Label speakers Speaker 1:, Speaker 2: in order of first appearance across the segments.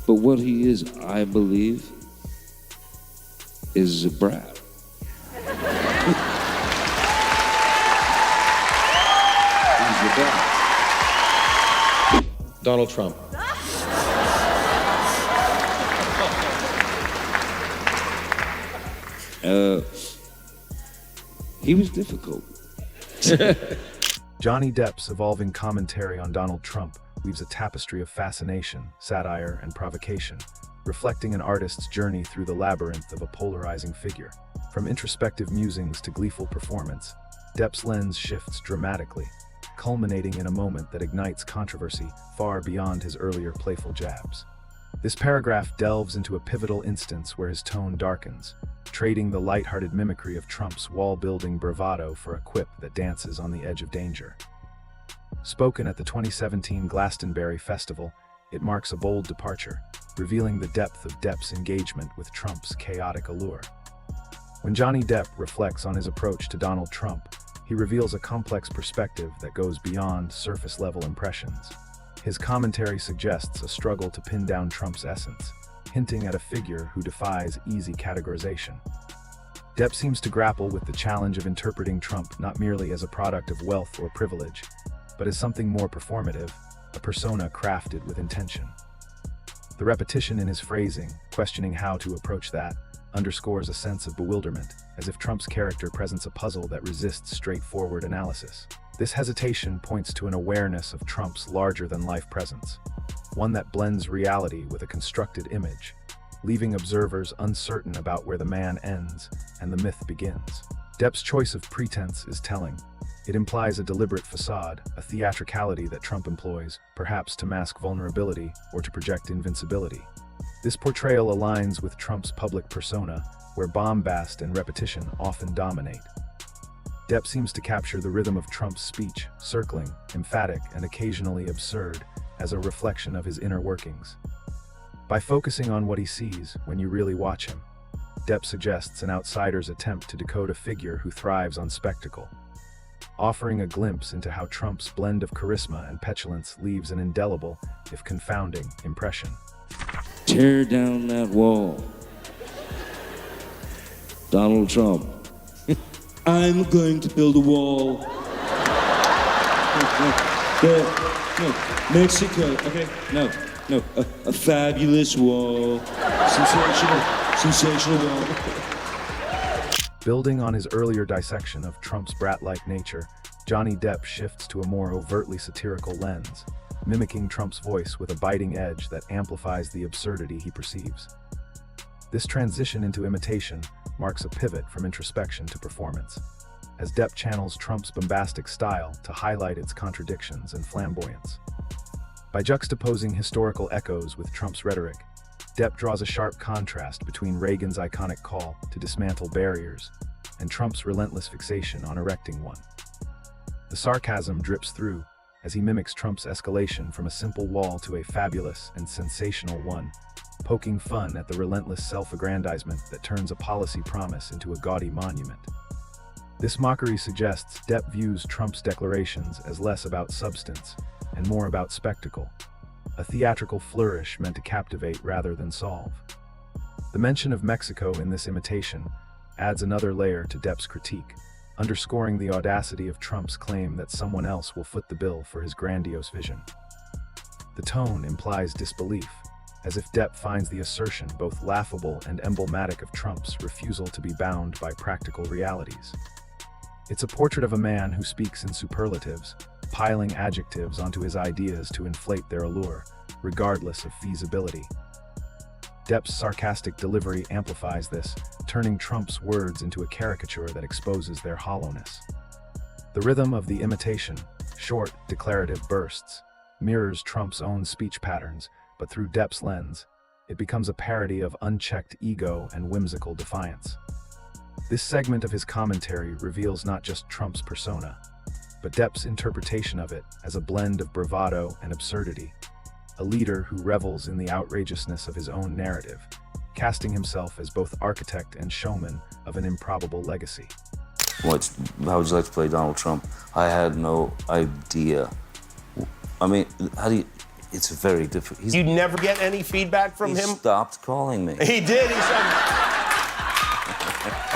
Speaker 1: But what he is, I believe, is a brat. He's the brat.
Speaker 2: Donald Trump.
Speaker 1: He was difficult.
Speaker 3: Jonny Depp's evolving commentary on Donald Trump weaves a tapestry of fascination, satire, and provocation, reflecting an artist's journey through the labyrinth of a polarizing figure. From introspective musings to gleeful performance, Depp's lens shifts dramatically, culminating in a moment that ignites controversy far beyond his earlier playful jabs. This paragraph delves into a pivotal instance where his tone darkens, trading the lighthearted mimicry of Trump's wall-building bravado for a quip that dances on the edge of danger. Spoken at the 2017 Glastonbury Festival, it marks a bold departure, revealing the depth of Depp's engagement with Trump's chaotic allure. When Jonny Depp reflects on his approach to Donald Trump, he reveals a complex perspective that goes beyond surface-level impressions. His commentary suggests a struggle to pin down Trump's essence, hinting at a figure who defies easy categorization. Depp seems to grapple with the challenge of interpreting Trump not merely as a product of wealth or privilege, but as something more performative, a persona crafted with intention. The repetition in his phrasing, questioning how to approach that, underscores a sense of bewilderment, as if Trump's character presents a puzzle that resists straightforward analysis. This hesitation points to an awareness of Trump's larger-than-life presence, one that blends reality with a constructed image, leaving observers uncertain about where the man ends and the myth begins. Depp's choice of pretense is telling. It implies a deliberate facade, a theatricality that Trump employs, perhaps to mask vulnerability or to project invincibility. This portrayal aligns with Trump's public persona, where bombast and repetition often dominate. Depp seems to capture the rhythm of Trump's speech, circling, emphatic, and occasionally absurd, as a reflection of his inner workings. By focusing on what he sees when you really watch him, Depp suggests an outsider's attempt to decode a figure who thrives on spectacle, offering a glimpse into how Trump's blend of charisma and petulance leaves an indelible, if confounding, impression.
Speaker 1: Tear down that wall. Donald Trump. I'm going to build a wall. No, Mexico. Okay, no, a fabulous wall. Sensational wall.
Speaker 3: Building on his earlier dissection of Trump's brat-like nature, Jonny Depp shifts to a more overtly satirical lens, mimicking Trump's voice with a biting edge that amplifies the absurdity he perceives. This transition into imitation marks a pivot from introspection to performance, as Depp channels Trump's bombastic style to highlight its contradictions and flamboyance. By juxtaposing historical echoes with Trump's rhetoric, Depp draws a sharp contrast between Reagan's iconic call to dismantle barriers and Trump's relentless fixation on erecting one. The sarcasm drips through as he mimics Trump's escalation from a simple wall to a fabulous and sensational one, poking fun at the relentless self-aggrandizement that turns a policy promise into a gaudy monument. This mockery suggests Depp views Trump's declarations as less about substance and more about spectacle, a theatrical flourish meant to captivate rather than solve. The mention of Mexico in this imitation adds another layer to Depp's critique, underscoring the audacity of Trump's claim that someone else will foot the bill for his grandiose vision. The tone implies disbelief, as if Depp finds the assertion both laughable and emblematic of Trump's refusal to be bound by practical realities. It's a portrait of a man who speaks in superlatives, piling adjectives onto his ideas to inflate their allure, regardless of feasibility. Depp's sarcastic delivery amplifies this, turning Trump's words into a caricature that exposes their hollowness. The rhythm of the imitation, short, declarative bursts, mirrors Trump's own speech patterns, but through Depp's lens, it becomes a parody of unchecked ego and whimsical defiance. This segment of his commentary reveals not just Trump's persona, but Depp's interpretation of it as a blend of bravado and absurdity, a leader who revels in the outrageousness of his own narrative, casting himself as both architect and showman of an improbable legacy.
Speaker 4: How would you like to play Donald Trump? I had no idea. I mean, it's very difficult.
Speaker 2: You never get any feedback from him?
Speaker 4: He stopped calling me.
Speaker 2: He did, he said...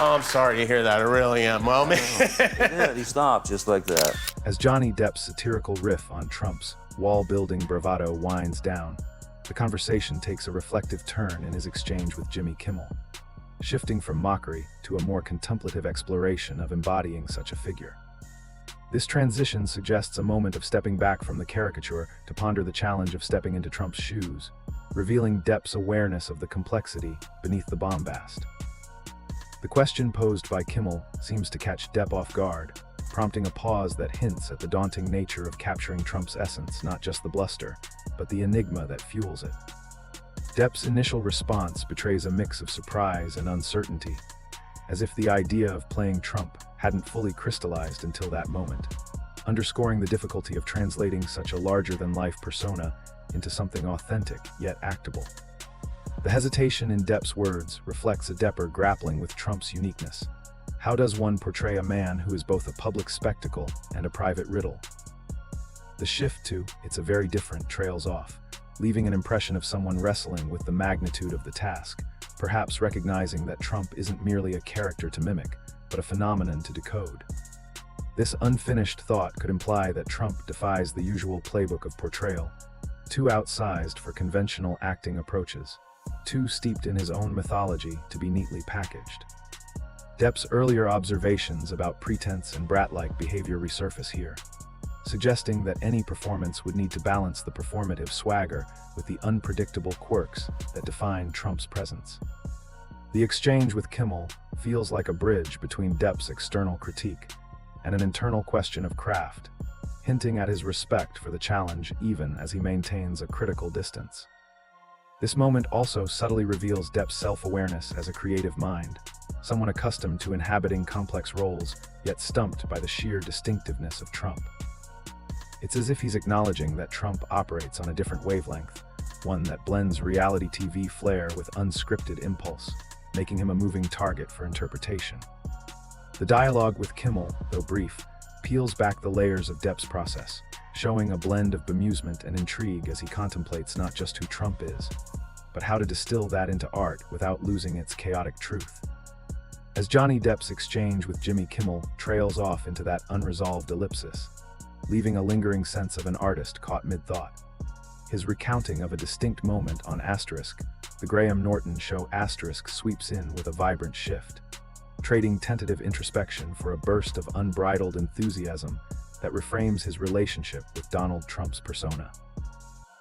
Speaker 2: Oh, I'm sorry to hear that, I really am. Well, man...
Speaker 4: Yeah, he stopped just like that.
Speaker 3: As Jonny Depp's satirical riff on Trump's wall-building bravado winds down, the conversation takes a reflective turn in his exchange with Jimmy Kimmel, shifting from mockery to a more contemplative exploration of embodying such a figure. This transition suggests a moment of stepping back from the caricature to ponder the challenge of stepping into Trump's shoes, revealing Depp's awareness of the complexity beneath the bombast. The question posed by Kimmel seems to catch Depp off guard, prompting a pause that hints at the daunting nature of capturing Trump's essence, not just the bluster, but the enigma that fuels it. Depp's initial response betrays a mix of surprise and uncertainty, as if the idea of playing Trump hadn't fully crystallized until that moment, underscoring the difficulty of translating such a larger-than-life persona into something authentic yet actable. The hesitation in Depp's words reflects a Depper grappling with Trump's uniqueness. How does one portray a man who is both a public spectacle and a private riddle? The shift to "it's a very different" trails off, leaving an impression of someone wrestling with the magnitude of the task, perhaps recognizing that Trump isn't merely a character to mimic, but a phenomenon to decode. This unfinished thought could imply that Trump defies the usual playbook of portrayal, too outsized for conventional acting approaches, too steeped in his own mythology to be neatly packaged. Depp's earlier observations about pretense and brat-like behavior resurface here, suggesting that any performance would need to balance the performative swagger with the unpredictable quirks that define Trump's presence. The exchange with Kimmel feels like a bridge between Depp's external critique and an internal question of craft, hinting at his respect for the challenge even as he maintains a critical distance. This moment also subtly reveals Depp's self-awareness as a creative mind, someone accustomed to inhabiting complex roles, yet stumped by the sheer distinctiveness of Trump. It's as if he's acknowledging that Trump operates on a different wavelength, one that blends reality TV flair with unscripted impulse, making him a moving target for interpretation. The dialogue with Kimmel, though brief, peels back the layers of Depp's process, showing a blend of bemusement and intrigue as he contemplates not just who Trump is, but how to distill that into art without losing its chaotic truth. As Jonny Depp's exchange with Jimmy Kimmel trails off into that unresolved ellipsis, leaving a lingering sense of an artist caught mid-thought. His recounting of a distinct moment on Asterisk, the Graham Norton show Asterisk sweeps in with a vibrant shift, trading tentative introspection for a burst of unbridled enthusiasm that reframes his relationship with Donald Trump's persona.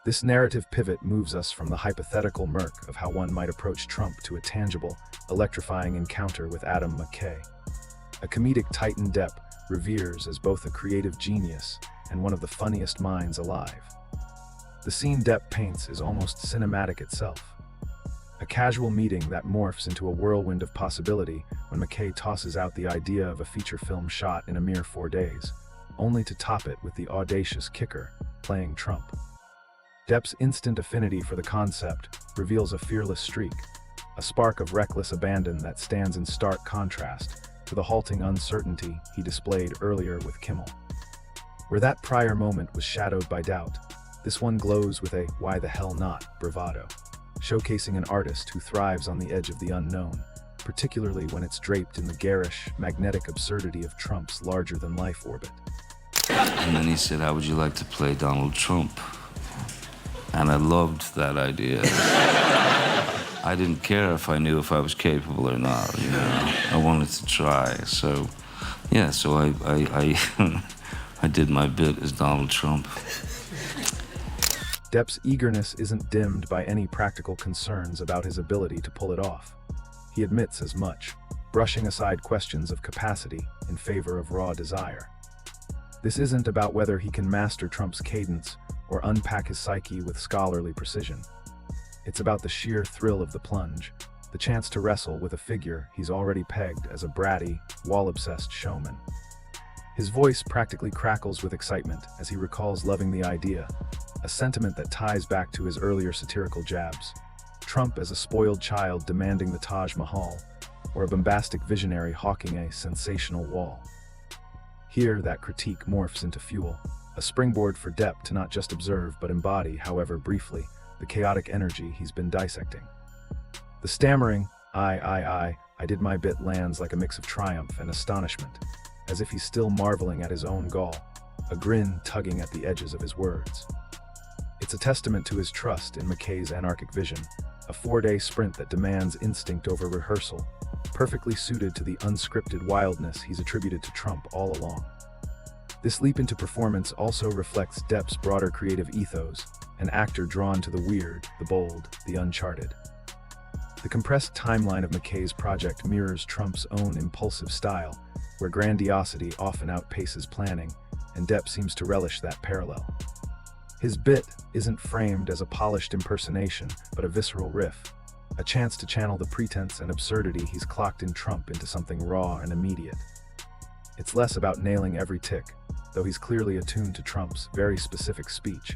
Speaker 3: This narrative pivot moves us from the hypothetical murk of how one might approach Trump to a tangible, electrifying encounter with Adam McKay. A comedic titan Depp reveres as both a creative genius and one of the funniest minds alive. The scene Depp paints is almost cinematic itself, a casual meeting that morphs into a whirlwind of possibility when McKay tosses out the idea of a feature film shot in a mere 4 days, only to top it with the audacious kicker, playing Trump. Depp's instant affinity for the concept reveals a fearless streak, a spark of reckless abandon that stands in stark contrast to the halting uncertainty he displayed earlier with Kimmel. Where that prior moment was shadowed by doubt, this one glows with a "why the hell not" bravado, showcasing an artist who thrives on the edge of the unknown, particularly when it's draped in the garish, magnetic absurdity of Trump's larger-than-life orbit.
Speaker 4: And then he said, "How would you like to play Donald Trump?" And I loved that idea. I didn't care if I knew if I was capable or not, you know. I wanted to try. So, yeah, so I I did my bit as Donald Trump.
Speaker 3: Depp's eagerness isn't dimmed by any practical concerns about his ability to pull it off. He admits as much, brushing aside questions of capacity in favor of raw desire. This isn't about whether he can master Trump's cadence or unpack his psyche with scholarly precision. It's about the sheer thrill of the plunge, the chance to wrestle with a figure he's already pegged as a bratty, wall-obsessed showman. His voice practically crackles with excitement as he recalls loving the idea, a sentiment that ties back to his earlier satirical jabs. Trump as a spoiled child demanding the Taj Mahal, or a bombastic visionary hawking a sensational wall. Here, that critique morphs into fuel, a springboard for Depp to not just observe but embody, however briefly, the chaotic energy he's been dissecting. The stammering, I did my bit lands like a mix of triumph and astonishment, as if he's still marveling at his own gall, a grin tugging at the edges of his words. It's a testament to his trust in McKay's anarchic vision, a 4-day sprint that demands instinct over rehearsal, perfectly suited to the unscripted wildness he's attributed to Trump all along. This leap into performance also reflects Depp's broader creative ethos, an actor drawn to the weird, the bold, the uncharted. The compressed timeline of McKay's project mirrors Trump's own impulsive style, where grandiosity often outpaces planning, and Depp seems to relish that parallel. His bit isn't framed as a polished impersonation, but a visceral riff, a chance to channel the pretense and absurdity he's clocked in Trump into something raw and immediate. It's less about nailing every tick, though he's clearly attuned to Trump's very specific speech,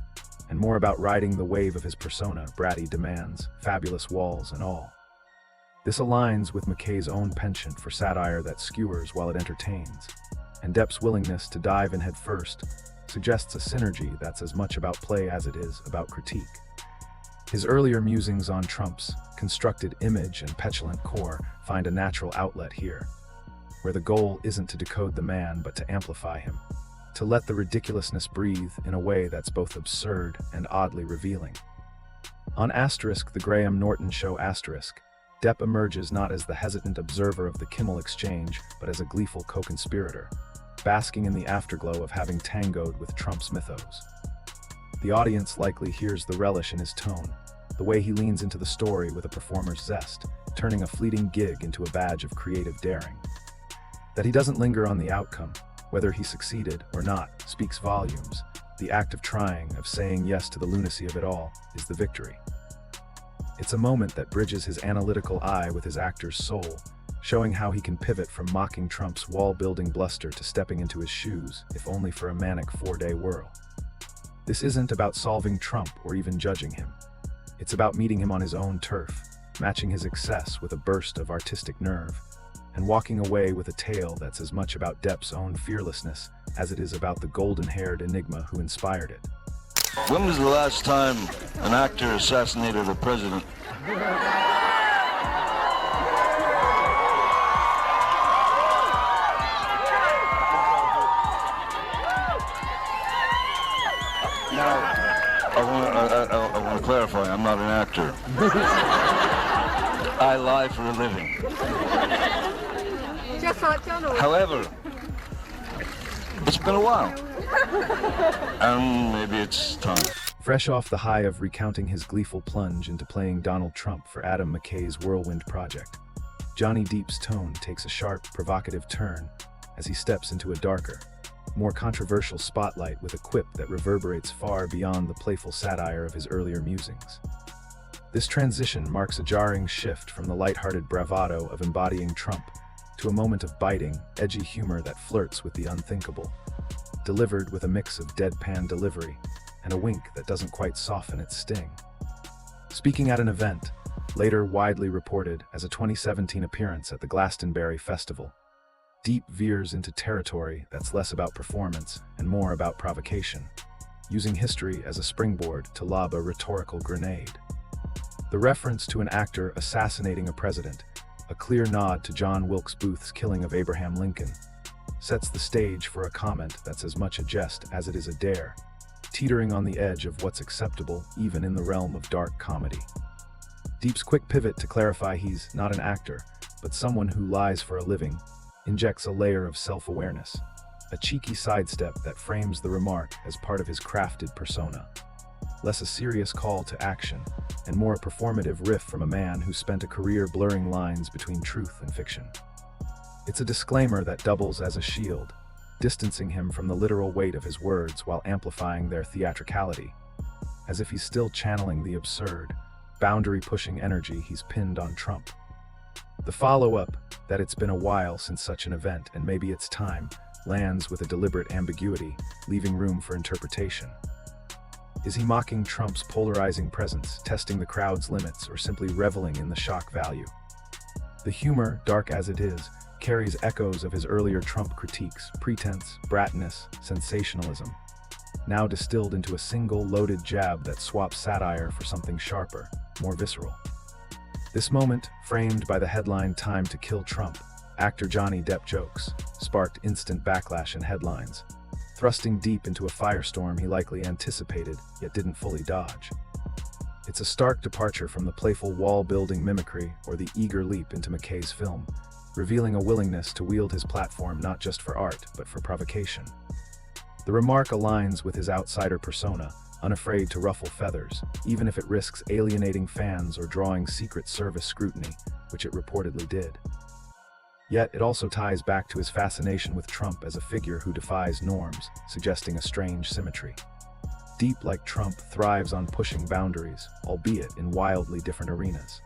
Speaker 3: and more about riding the wave of his persona, bratty demands, fabulous walls, and all. This aligns with McKay's own penchant for satire that skewers while it entertains, and Depp's willingness to dive in headfirst suggests a synergy that's as much about play as it is about critique. His earlier musings on Trump's constructed image and petulant core find a natural outlet here, where the goal isn't to decode the man but to amplify him, to let the ridiculousness breathe in a way that's both absurd and oddly revealing. On The Graham Norton Show Depp emerges not as the hesitant observer of the Kimmel exchange, but as a gleeful co-conspirator, basking in the afterglow of having tangoed with Trump's mythos. The audience likely hears the relish in his tone, the way he leans into the story with a performer's zest, turning a fleeting gig into a badge of creative daring. That he doesn't linger on the outcome, whether he succeeded or not, speaks volumes. The act of trying, of saying yes to the lunacy of it all, is the victory. It's a moment that bridges his analytical eye with his actor's soul, showing how he can pivot from mocking Trump's wall-building bluster to stepping into his shoes, if only for a manic 4-day whirl. This isn't about solving Trump or even judging him. It's about meeting him on his own turf, matching his excess with a burst of artistic nerve, and walking away with a tale that's as much about Depp's own fearlessness as it is about the golden-haired enigma who inspired it.
Speaker 5: When was the last time an actor assassinated a president? Now, I want to clarify, I'm not an actor. I lie for a living.
Speaker 6: Just like Donald.
Speaker 5: However, it's been a while. And maybe it's time.
Speaker 3: Fresh off the high of recounting his gleeful plunge into playing Donald Trump for Adam McKay's Whirlwind project, Jonny Depp's tone takes a sharp, provocative turn as he steps into a darker, more controversial spotlight with a quip that reverberates far beyond the playful satire of his earlier musings. This transition marks a jarring shift from the lighthearted bravado of embodying Trump to a moment of biting, edgy humor that flirts with the unthinkable, delivered with a mix of deadpan delivery and a wink that doesn't quite soften its sting. Speaking at an event, later widely reported as a 2017 appearance at the Glastonbury Festival, Depp veers into territory that's less about performance and more about provocation, using history as a springboard to lob a rhetorical grenade. The reference to an actor assassinating a president, a clear nod to John Wilkes Booth's killing of Abraham Lincoln, sets the stage for a comment that's as much a jest as it is a dare, teetering on the edge of what's acceptable even in the realm of dark comedy. Depp's quick pivot to clarify he's not an actor, but someone who lies for a living, injects a layer of self-awareness, a cheeky sidestep that frames the remark as part of his crafted persona. Less a serious call to action, and more a performative riff from a man who spent a career blurring lines between truth and fiction. It's a disclaimer that doubles as a shield, distancing him from the literal weight of his words while amplifying their theatricality, as if he's still channeling the absurd, boundary-pushing energy he's pinned on Trump. The follow-up, that it's been a while since such an event and maybe it's time, lands with a deliberate ambiguity, leaving room for interpretation. Is he mocking Trump's polarizing presence, testing the crowd's limits, or simply reveling in the shock value? The humor, dark as it is, carries echoes of his earlier Trump critiques, pretense, bratness, sensationalism. now distilled into a single loaded jab that swaps satire for something sharper, more visceral. This moment, framed by the headline "Time to Kill Trump," actor Jonny Depp jokes, sparked instant backlash in headlines, thrusting deep into a firestorm he likely anticipated yet didn't fully dodge. It's a stark departure from the playful wall-building mimicry or the eager leap into McKay's film, revealing a willingness to wield his platform not just for art, but for provocation. The remark aligns with his outsider persona, unafraid to ruffle feathers, even if it risks alienating fans or drawing Secret Service scrutiny, which it reportedly did. Yet it also ties back to his fascination with Trump as a figure who defies norms, suggesting a strange symmetry. Depp, like Trump, thrives on pushing boundaries, albeit in wildly different arenas.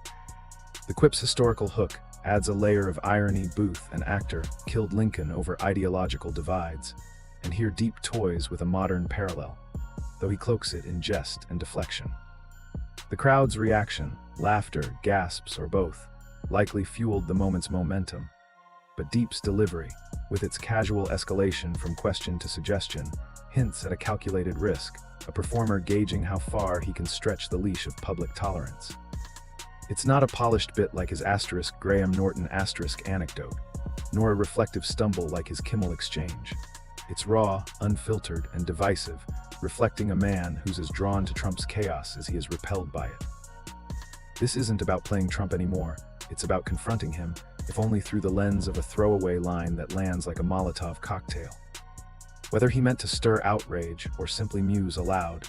Speaker 3: The quip's historical hook adds a layer of irony. Booth, an actor, killed Lincoln over ideological divides, and here Depp toys with a modern parallel, though he cloaks it in jest and deflection. The crowd's reaction, laughter, gasps, or both, likely fueled the moment's momentum, but Depp's delivery, with its casual escalation from question to suggestion, hints at a calculated risk, a performer gauging how far he can stretch the leash of public tolerance. It's not a polished bit like his Graham Norton anecdote, nor a reflective stumble like his Kimmel exchange. It's raw, unfiltered, and divisive, reflecting a man who's as drawn to Trump's chaos as he is repelled by it. This isn't about playing Trump anymore, it's about confronting him, if only through the lens of a throwaway line that lands like a Molotov cocktail. Whether he meant to stir outrage or simply muse aloud,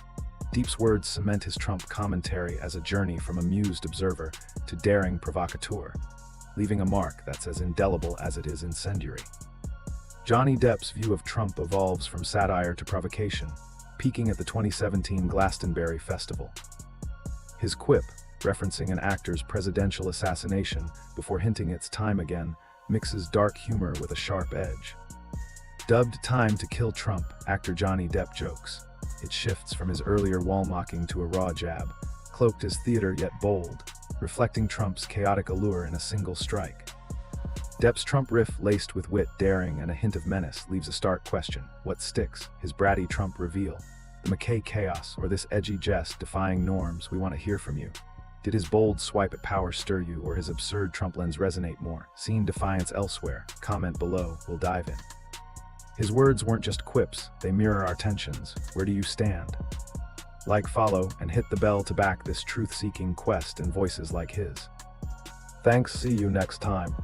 Speaker 3: Depp's words cement his Trump commentary as a journey from amused observer to daring provocateur, leaving a mark that's as indelible as it is incendiary. Jonny Depp's view of Trump evolves from satire to provocation, peaking at the 2017 Glastonbury Festival. His quip, referencing an actor's presidential assassination before hinting it's time again, mixes dark humor with a sharp edge. Dubbed "Time to Kill Trump," actor Jonny Depp jokes. It shifts from his earlier wall-mocking to a raw jab, cloaked as theater yet bold, reflecting Trump's chaotic allure in a single strike. Depp's Trump riff, laced with wit, daring, and a hint of menace, leaves a stark question. What sticks? His bratty Trump reveal, the McKay chaos, or this edgy jest defying norms? We want to hear from you. Did his bold swipe at power stir you, or his absurd Trump lens resonate more? Seen defiance elsewhere? Comment below, we'll dive in. His words weren't just quips, they mirror our tensions. Where do you stand? Like, follow, and hit the bell to back this truth-seeking quest and voices like his. Thanks, see you next time.